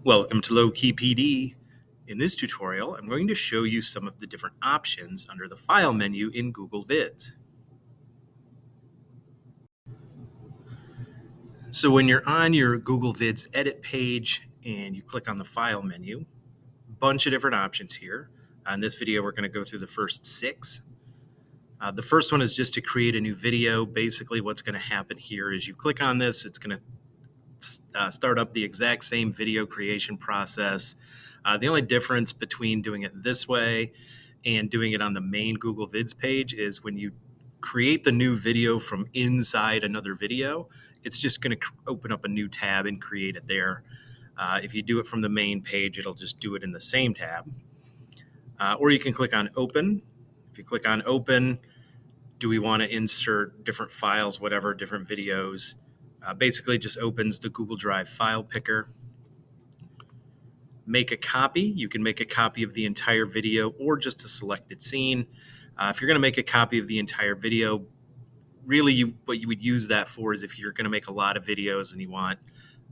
Welcome to lowkeypd. In this tutorial, I'm going to show you some of the different options under the File menu in Google Vids. So when you're on your Google Vids edit page and you click on the File menu, a bunch of different options here. On this video, we're going to go through the first 6. The first one is just to create a new video. Basically, what's going to happen here is you click on this, it's going to start up the exact same video creation process. The only difference between doing it this way and doing it on the main Google Vids page is when you create the new video from inside another video, it's just going to open up a new tab and create it there. If you do it from the main page, it'll just do it in the same tab. Or you can click on Open. If you click on Open, do we want to insert different files, whatever, different videos? Basically just opens the Google Drive file picker. Make a copy. You can make a copy of the entire video or just a selected scene. If you're going to make a copy of the entire video, really what you would use that for is if you're going to make a lot of videos and you want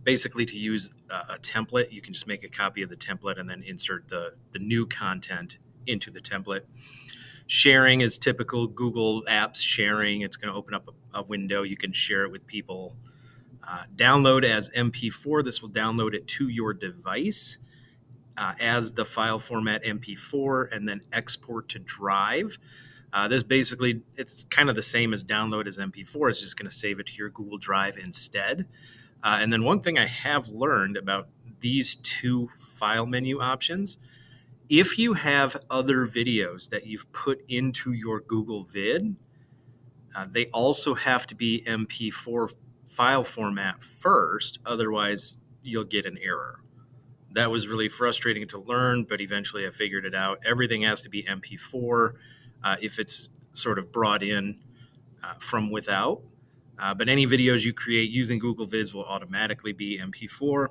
basically to use a template, you can just make a copy of the template and then insert the new content into the template. Sharing is typical Google Apps sharing. It's going to open up a window. You can share it with people. Download as MP4. This will download it to your device as the file format MP4 and then export to Drive. This basically, it's kind of the same as download as MP4. It's just going to save it to your Google Drive instead. And then one thing I have learned about these two file menu options, if you have other videos that you've put into your Google Vid, they also have to be MP4 file format first, otherwise you'll get an error. That was really frustrating to learn, but eventually I figured it out. Everything has to be MP4 if it's sort of brought in from without. But any videos you create using Google Vids will automatically be MP4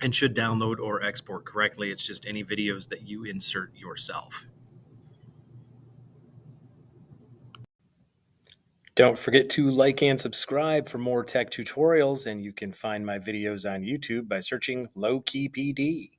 and should download or export correctly. It's just any videos that you insert yourself. Don't forget to like and subscribe for more tech tutorials, and you can find my videos on YouTube by searching lowkeypd.